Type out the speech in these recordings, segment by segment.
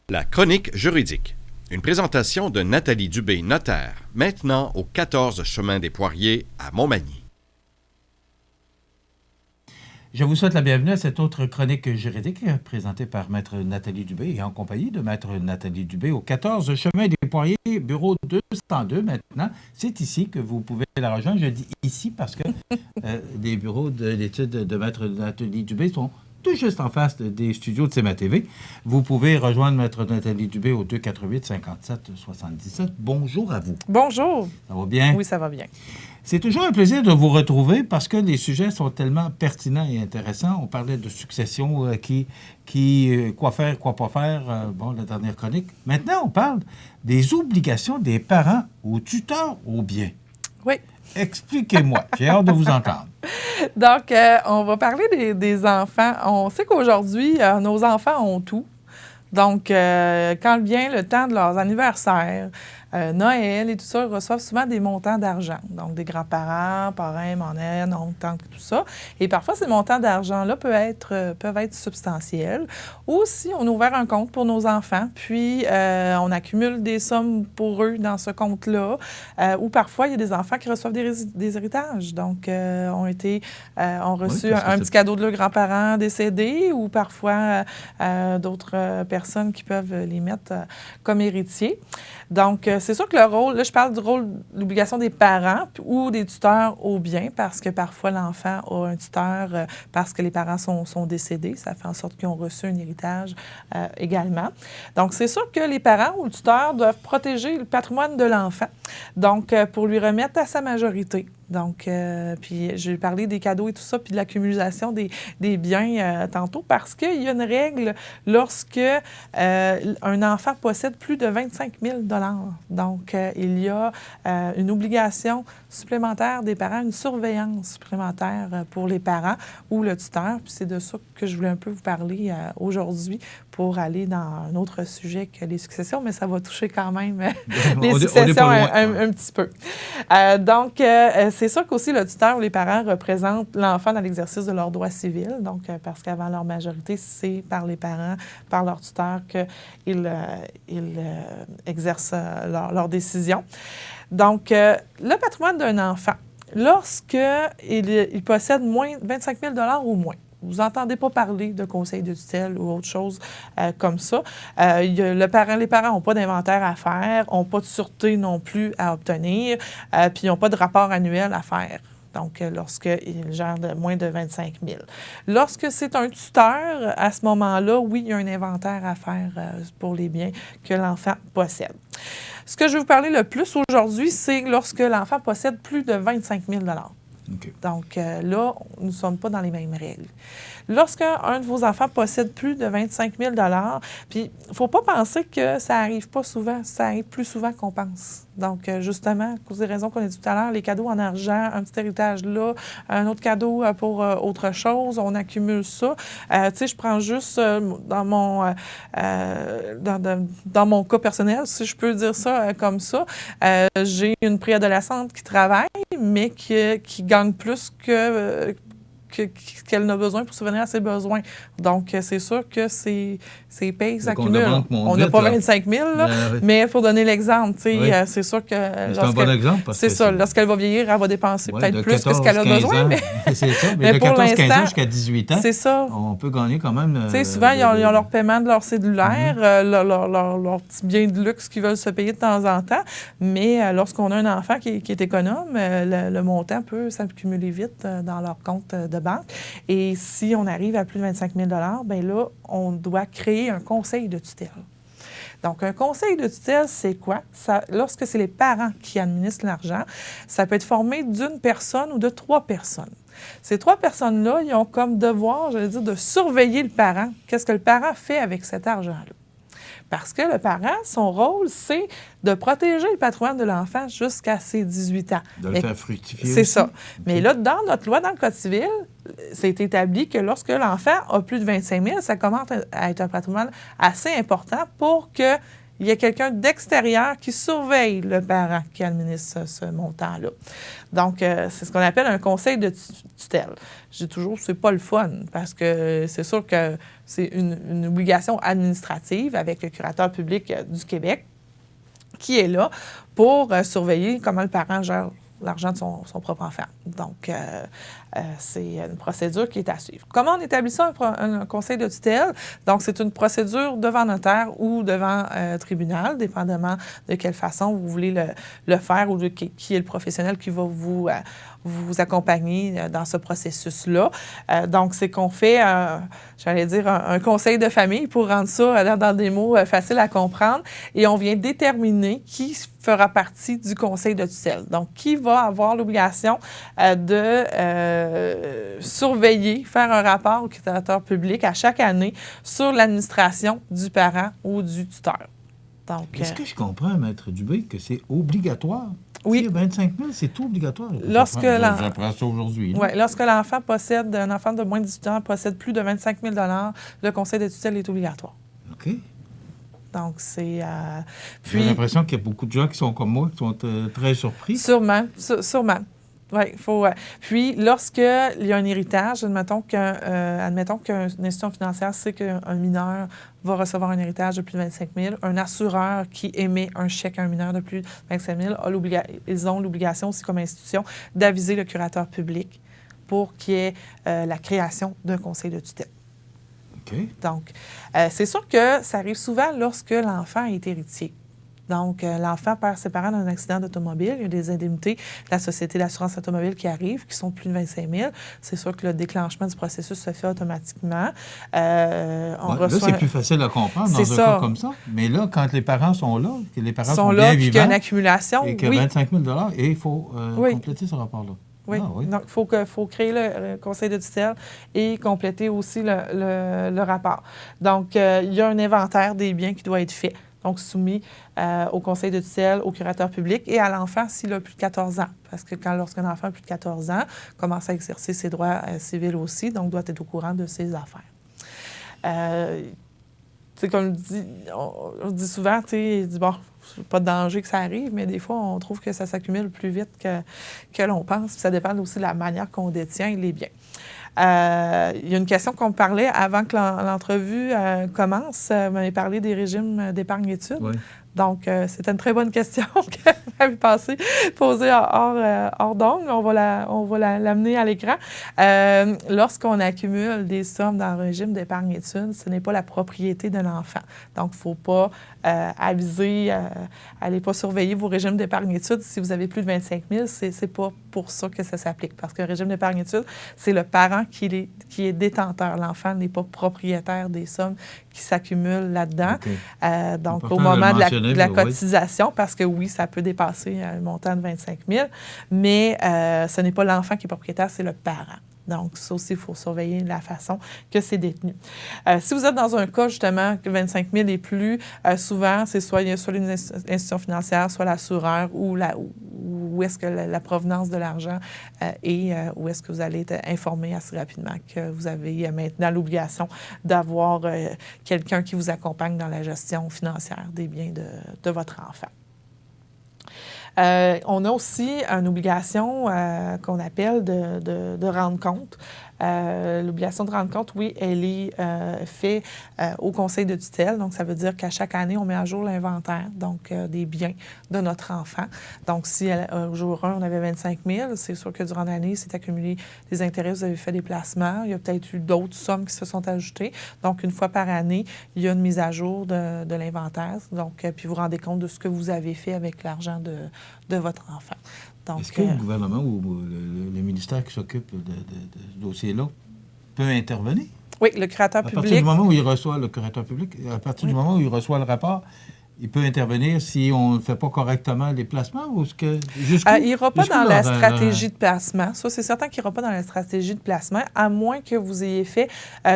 La chronique juridique. Une présentation de Nathalie Dubé, notaire, maintenant au 14 chemin des Poiriers à Montmagny. Je vous souhaite la bienvenue à cette autre chronique juridique présentée par Maître Nathalie Dubé et en compagnie de Maître Nathalie Dubé au 14 chemin des Poiriers, bureau 202 maintenant. C'est ici que vous pouvez la rejoindre. Je dis ici parce que les bureaux de l'étude de Maître Nathalie Dubé sont tout juste en face des studios de CMA-TV. Vous pouvez rejoindre Maître Nathalie Dubé au 248-57-77. Bonjour à vous. Bonjour. Ça va bien? Oui, ça va bien. C'est toujours un plaisir de vous retrouver parce que les sujets sont tellement pertinents et intéressants. On parlait de succession, quoi faire, quoi pas faire, la dernière chronique. Maintenant, on parle des obligations des parents aux tuteurs aux biens. Oui. Expliquez-moi. J'ai hâte de vous entendre. Donc, on va parler des enfants. On sait qu'aujourd'hui, nos enfants ont tout. Donc, quand vient le temps de leurs anniversaires, Noël et tout ça, ils reçoivent souvent des montants d'argent. Donc, des grands-parents, parrains, marraines, oncles, tantes, tout ça. Et parfois, ces montants d'argent-là peuvent être substantiels. Ou si on a ouvert un compte pour nos enfants, puis on accumule des sommes pour eux dans ce compte-là. Ou parfois, il y a des enfants qui reçoivent des héritages. Donc, ont reçu un petit cadeau de leurs grands-parents décédés ou parfois d'autres personnes qui peuvent les mettre comme héritiers. Donc, c'est sûr que le rôle, là, je parle du rôle, l'obligation des parents ou des tuteurs au bien, parce que parfois l'enfant a un tuteur parce que les parents sont décédés. Ça fait en sorte qu'ils ont reçu un héritage également. Donc, c'est sûr que les parents ou le tuteur doivent protéger le patrimoine de l'enfant, donc pour lui remettre à sa majorité. Donc, puis j'ai parlé des cadeaux et tout ça, puis de l'accumulation des biens tantôt, parce qu'il y a une règle lorsque un enfant possède plus de 25 000 $. Donc, il y a une obligation supplémentaire des parents, une surveillance supplémentaire pour les parents ou le tuteur. Puis c'est de ça que je voulais un peu vous parler aujourd'hui pour aller dans un autre sujet que les successions, mais ça va toucher quand même les successions un petit peu. Donc, c'est sûr qu'aussi le tuteur ou les parents représentent l'enfant dans l'exercice de leurs droits civils. Donc, parce qu'avant leur majorité, c'est par les parents, par leur tuteur qu'ils exercent leurs décisions. Donc, le patrimoine d'un enfant, lorsqu'il possède moins de 25 000 $ ou moins, vous n'entendez pas parler de conseil de tutelle ou autre chose comme ça. Les parents n'ont pas d'inventaire à faire, n'ont pas de sûreté non plus à obtenir, puis ils n'ont pas de rapport annuel à faire. Donc, lorsqu'il gère moins de 25 000. Lorsque c'est un tuteur, à ce moment-là, oui, il y a un inventaire à faire pour les biens que l'enfant possède. Ce que je vais vous parler le plus aujourd'hui, c'est lorsque l'enfant possède plus de 25 000 $. Okay. Donc, là, nous ne sommes pas dans les mêmes règles. Lorsqu'un de vos enfants possède plus de 25 000 $, puis il ne faut pas penser que ça n'arrive pas souvent, ça arrive plus souvent qu'on pense. Donc, justement, à cause des raisons qu'on a dit tout à l'heure, les cadeaux en argent, un petit héritage là, un autre cadeau pour autre chose, on accumule ça. Tu sais, je prends juste dans mon cas personnel, si je peux dire ça comme ça, j'ai une préadolescente qui travaille, mais qui gagne plus qu'elle n'a besoin pour subvenir à ses besoins. Donc, c'est sûr que ces payes s'accumulent. On n'a pas 25 000, là, mais pour donner l'exemple, c'est sûr que... C'est un bon exemple. C'est ça. Lorsqu'elle va vieillir, elle va dépenser peut-être plus que ce qu'elle a besoin. C'est ça. Mais de 14-15 ans jusqu'à 18 ans, c'est ça. On peut gagner quand même... Tu sais, souvent, ils ont leur paiement de leur cellulaire, leur petit bien de luxe qu'ils veulent se payer de temps en temps. Mais lorsqu'on a un enfant qui est économe, le montant peut s'accumuler vite dans leur compte de banque. Et si on arrive à plus de 25 000 $, bien là, on doit créer un conseil de tutelle. Donc, un conseil de tutelle, c'est quoi? Lorsque c'est les parents qui administrent l'argent, ça peut être formé d'une personne ou de 3 personnes. Ces 3 personnes-là, ils ont comme devoir, de surveiller le parent. Qu'est-ce que le parent fait avec cet argent-là? Parce que le parent, son rôle, c'est de protéger le patrimoine de l'enfant jusqu'à ses 18 ans. De le faire fructifier. C'est ça. Mais là, dans notre loi, dans le Code civil, c'est établi que lorsque l'enfant a plus de 25 000, ça commence à être un patrimoine assez important pour que il y a quelqu'un d'extérieur qui surveille le parent qui administre ce montant-là. Donc, c'est ce qu'on appelle un conseil de tutelle. Je dis toujours, c'est pas le fun, parce que c'est sûr que c'est une obligation administrative avec le curateur public du Québec qui est là pour surveiller comment le parent gère l'argent de son propre enfant. Donc, c'est une procédure qui est à suivre. Comment on établit ça, un conseil de tutelle? Donc, c'est une procédure devant notaire ou devant tribunal, dépendamment de quelle façon vous voulez le faire ou qui est le professionnel qui va vous accompagner dans ce processus-là. Donc, c'est qu'on fait, j'allais dire, un conseil de famille pour rendre ça dans des mots faciles à comprendre. Et on vient déterminer qui fera partie du conseil de tutelle. Donc, qui va avoir l'obligation de surveiller, faire un rapport au curateur public à chaque année sur l'administration du parent ou du tuteur. Donc, est-ce que je comprends, Maître Dubé, que c'est obligatoire? Oui. Tu sais, 25 000, c'est tout obligatoire. J'apprends ça aujourd'hui. Oui, lorsque l'enfant possède, un enfant de moins de 18 ans possède plus de 25 000 le conseil de tutelle est obligatoire. OK. Donc, c'est... J'ai l'impression qu'il y a beaucoup de gens qui sont comme moi, qui sont très surpris. Sûrement. Oui, il faut... Puis, lorsqu'il y a un héritage, admettons qu'une institution financière sait qu'un mineur va recevoir un héritage de plus de 25 000, un assureur qui émet un chèque à un mineur de plus de 25 000, ils ont l'obligation aussi comme institution d'aviser le curateur public pour qu'il y ait la création d'un conseil de tutelle. OK. Donc, c'est sûr que ça arrive souvent lorsque l'enfant est héritier. Donc, l'enfant perd ses parents dans un accident d'automobile. Il y a des indemnités de la Société d'assurance automobile qui arrivent, qui sont de plus de 25 000. C'est sûr que le déclenchement du processus se fait automatiquement. Là, c'est plus facile à comprendre dans un cas comme ça. Mais là, quand les parents sont là, que les parents sont bien vivants, qu'il y a une accumulation, et que 25 000 et il faut compléter ce rapport-là. Oui. Ah, oui. Donc, il faut créer le conseil de tutelle et compléter aussi le rapport. Donc, il y a un inventaire des biens qui doit être fait. Donc, soumis au conseil de tutelle, au curateur public et à l'enfant s'il a plus de 14 ans. Parce que lorsqu'un enfant a plus de 14 ans, commence à exercer ses droits civils aussi, donc doit être au courant de ses affaires. Comme on dit souvent, bon, pas de danger que ça arrive, mais des fois, on trouve que ça s'accumule plus vite que l'on pense. Puis ça dépend aussi de la manière qu'on détient les biens. Il y a une question qu'on me parlait avant que l'entrevue commence. Vous m'avez parlé des régimes d'épargne-études. Oui. Donc, c'était une très bonne question que vous m'avez posée hors d'ongle. On va l'amener à l'écran. Lorsqu'on accumule des sommes dans le régime d'épargne-études, ce n'est pas la propriété de l'enfant. Donc, il ne faut pas aviser, allez pas surveiller vos régimes d'épargne-études. Si vous avez plus de 25 000, ce n'est pas pour ça que ça s'applique. Parce qu'un régime d'épargne-études, c'est le parent qui est détenteur. L'enfant n'est pas propriétaire des sommes qui s'accumulent là-dedans. Okay. Donc, au moment de la cotisation, parce que oui, ça peut dépasser un montant de 25 000, mais ce n'est pas l'enfant qui est propriétaire, c'est le parent. Donc, ça aussi, il faut surveiller la façon que c'est détenu. Si vous êtes dans un cas, justement, que 25 000 et plus, souvent, c'est soit une institution financière, soit l'assureur, ou où est-ce que la provenance de l'argent et où est-ce que vous allez être informé assez rapidement que vous avez maintenant l'obligation d'avoir quelqu'un qui vous accompagne dans la gestion financière des biens de votre enfant. On a aussi une obligation qu'on appelle de rendre compte. L'obligation de rendre compte, oui, elle est faite au conseil de tutelle. Donc, ça veut dire qu'à chaque année, on met à jour l'inventaire, donc des biens de notre enfant. Donc, si au jour 1, on avait 25 000, c'est sûr que durant l'année, c'est accumulé des intérêts, vous avez fait des placements. Il y a peut-être eu d'autres sommes qui se sont ajoutées. Donc, une fois par année, il y a une mise à jour de l'inventaire. Donc, puis vous rendez compte de ce que vous avez fait avec l'argent de votre enfant. Est-ce que le gouvernement ou le ministère qui s'occupe de ce dossier-là peut intervenir? Oui, le curateur public. À partir du moment où il reçoit le curateur public, à partir du moment où il reçoit le rapport, il peut intervenir si on ne fait pas correctement les placements ou ce que... il n'ira pas dans la stratégie de placement. Ça, c'est certain qu'il n'ira pas dans la stratégie de placement, à moins que vous ayez fait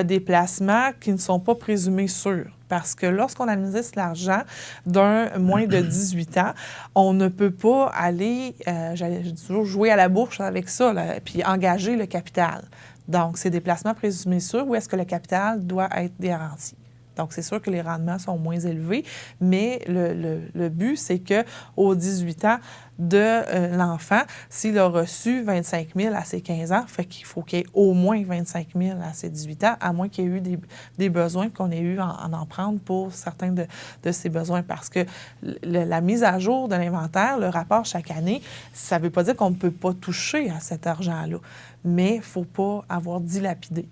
des placements qui ne sont pas présumés sûrs. Parce que lorsqu'on administre l'argent d'un moins de 18 ans, on ne peut pas aller, j'ai toujours joué à la bourse avec ça, là, puis engager le capital. Donc, c'est des placements présumés sûrs ou est-ce que le capital doit être garanti? Donc, c'est sûr que les rendements sont moins élevés, mais le but, c'est qu'aux 18 ans de l'enfant, s'il a reçu 25 000 à ses 15 ans, fait qu'il faut qu'il y ait au moins 25 000 à ses 18 ans, à moins qu'il y ait eu des besoins, qu'on ait eu en prendre pour certains de ces besoins. Parce que la mise à jour de l'inventaire, le rapport chaque année, ça ne veut pas dire qu'on ne peut pas toucher à cet argent-là, mais il ne faut pas avoir dilapidé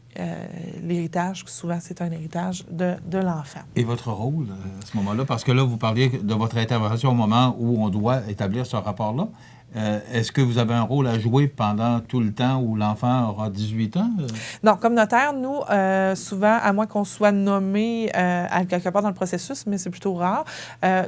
l'héritage. Souvent, c'est un héritage de l'enfant. Et votre rôle à ce moment-là? Parce que là, vous parliez de votre intervention au moment où on doit établir ce rapport-là. Est-ce que vous avez un rôle à jouer pendant tout le temps où l'enfant aura 18 ans? Non, comme notaire, nous, souvent, à moins qu'on soit nommé à quelque part dans le processus, mais c'est plutôt rare,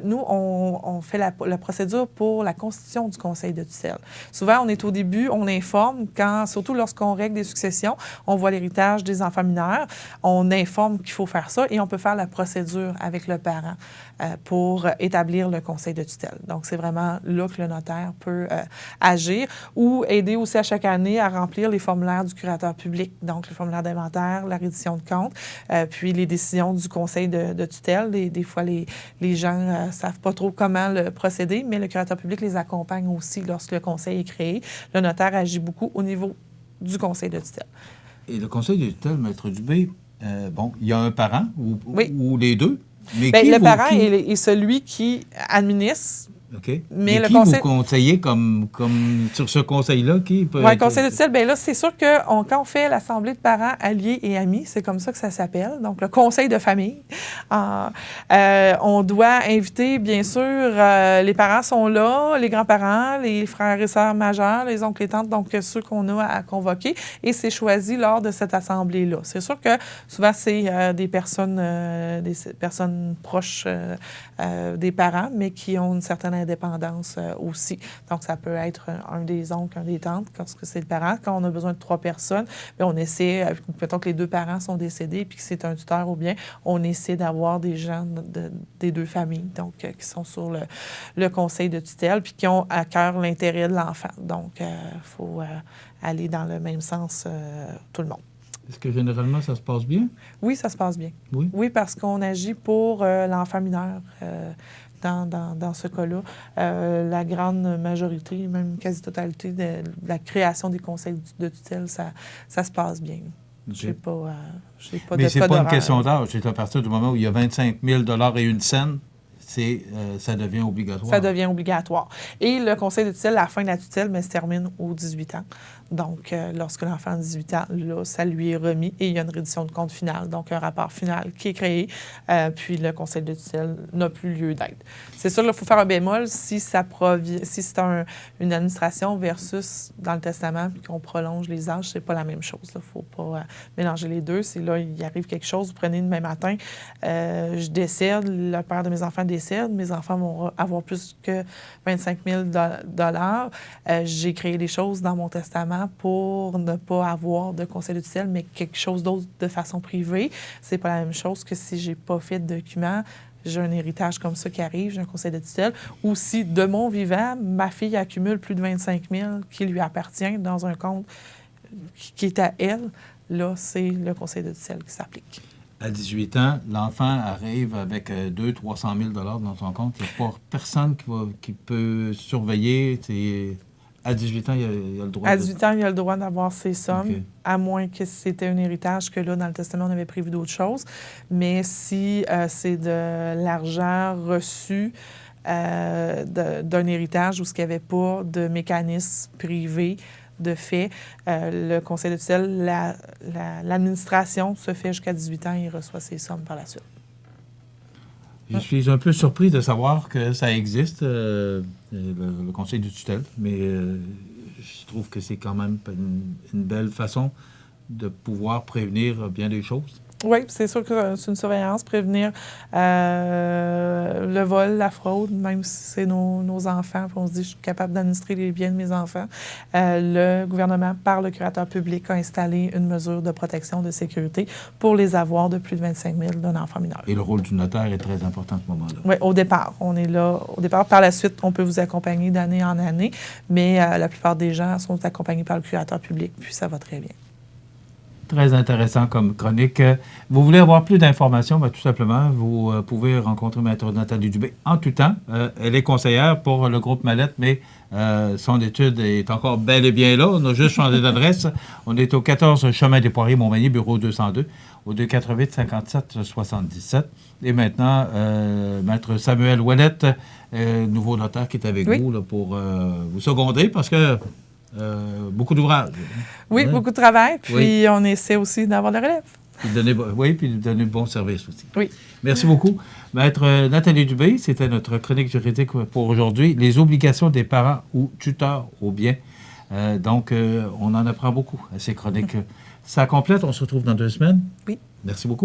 nous, on fait la procédure pour la constitution du conseil de tutelle. Souvent, on est au début, on informe, surtout lorsqu'on règle des successions, on voit l'héritage des enfants mineurs, on informe qu'il faut faire ça et on peut faire la procédure avec le parent pour établir le conseil de tutelle. Donc, c'est vraiment là que le notaire peut agir ou aider aussi à chaque année à remplir les formulaires du curateur public, donc le formulaire d'inventaire, la reddition de compte, puis les décisions du conseil de tutelle. Des fois, les gens ne savent pas trop comment le procéder, mais le curateur public les accompagne aussi lorsque le conseil est créé. Le notaire agit beaucoup au niveau du conseil de tutelle. Et le conseil de tutelle, Maître Dubé, il y a un parent oui. ou les deux? Mais bien, le parent est celui qui administre. OK. Mais le qui conseil... vous conseillez comme sur ce conseil-là? Qui peut le conseil de tutelle, bien là, c'est sûr que quand on fait l'assemblée de parents alliés et amis, c'est comme ça que ça s'appelle, donc le conseil de famille, on doit inviter, bien sûr, les parents sont là, les grands-parents, les frères et sœurs majeurs, les oncles et tantes, donc ceux qu'on a à convoquer, et c'est choisi lors de cette assemblée-là. C'est sûr que souvent, c'est des personnes proches des parents, mais qui ont une certaine indépendance aussi. Donc, ça peut être un des oncles, un des tantes, parce que c'est le parent. Quand on a besoin de 3 personnes, bien, on essaie, mettons que les 2 parents sont décédés puis que c'est un tuteur ou bien, on essaie d'avoir des gens des 2 familles, donc qui sont sur le conseil de tutelle puis qui ont à cœur l'intérêt de l'enfant. Donc, il faut aller dans le même sens, tout le monde. Est-ce que généralement, ça se passe bien? Oui, ça se passe bien. Oui? Oui, parce qu'on agit pour l'enfant mineur dans ce cas-là. La grande majorité, même quasi-totalité de la création des conseils de tutelle, ça se passe bien. Okay. J'ai pas Mais ce n'est pas une question d'âge. C'est à partir du moment où il y a 25 000 $ et une scène, ça devient obligatoire. Ça devient obligatoire. Et le conseil de tutelle, la fin de la tutelle, se termine aux 18 ans. Donc, lorsque l'enfant a 18 ans, là, ça lui est remis et il y a une reddition de compte finale, donc un rapport final qui est créé, puis le conseil de tutelle n'a plus lieu d'être. C'est sûr, il faut faire un bémol si c'est une administration versus dans le testament puis qu'on prolonge les âges, c'est pas la même chose. Il ne faut pas mélanger les deux. C'est là, il arrive quelque chose, vous prenez demain matin, je décède, le père de mes enfants décède, mes enfants vont avoir plus que 25 000 $. J'ai créé des choses dans mon testament pour ne pas avoir de conseil de tutelle, mais quelque chose d'autre de façon privée. C'est pas la même chose que si j'ai pas fait de document, j'ai un héritage comme ça qui arrive, j'ai un conseil de tutelle, ou si, de mon vivant, ma fille accumule plus de 25 000 qui lui appartient dans un compte qui est à elle, là, c'est le conseil de tutelle qui s'applique. À 18 ans, l'enfant arrive avec 200 000 $, 300 000 $ dans son compte. Il n'y a pas personne qui peut surveiller. À 18 ans, il y a le droit. À 18 ans, il y a le droit d'avoir ces sommes, okay. À moins que c'était un héritage que là, dans le testament, on avait prévu d'autres choses. Mais si c'est de l'argent reçu d'un héritage où il n'y avait pas de mécanisme privé de fait, le conseil de tutelle, l'administration se fait jusqu'à 18 ans et il reçoit ses sommes par la suite. Je suis un peu surpris de savoir que ça existe, le conseil de tutelle, mais je trouve que c'est quand même une belle façon de pouvoir prévenir bien des choses. Oui, c'est sûr que c'est une surveillance, prévenir le vol, la fraude, même si c'est nos enfants. Puis on se dit, je suis capable d'administrer les biens de mes enfants. Le gouvernement, par le curateur public, a installé une mesure de protection de sécurité pour les avoirs de plus de 25 000 d'un enfant mineur. Et le rôle du notaire est très important à ce moment-là. Oui, au départ. On est là. Au départ, par la suite, on peut vous accompagner d'année en année, mais la plupart des gens sont accompagnés par le curateur public, puis ça va très bien. Très intéressant comme chronique. Vous voulez avoir plus d'informations? Bien, tout simplement, vous pouvez rencontrer Maître Nathalie Dubé en tout temps. Elle est conseillère pour le groupe Mallette, mais son étude est encore bel et bien là. On a juste changé d'adresse. On est au 14 Chemin des Poiriers, Montmagny, bureau 202, au 288 57 77. Et maintenant, Maître Samuel Ouellette, nouveau notaire qui est avec vous là, pour vous seconder parce que beaucoup d'ouvrages. Oui, beaucoup de travail. Puis on essaie aussi d'avoir la relève. Puis de donner de bons services aussi. Oui. Merci beaucoup. Maître Nathalie Dubé, c'était notre chronique juridique pour aujourd'hui. Les obligations des parents ou tuteurs au bien. Donc, on en apprend beaucoup à ces chroniques. Ça complète. On se retrouve dans 2 semaines. Oui. Merci beaucoup.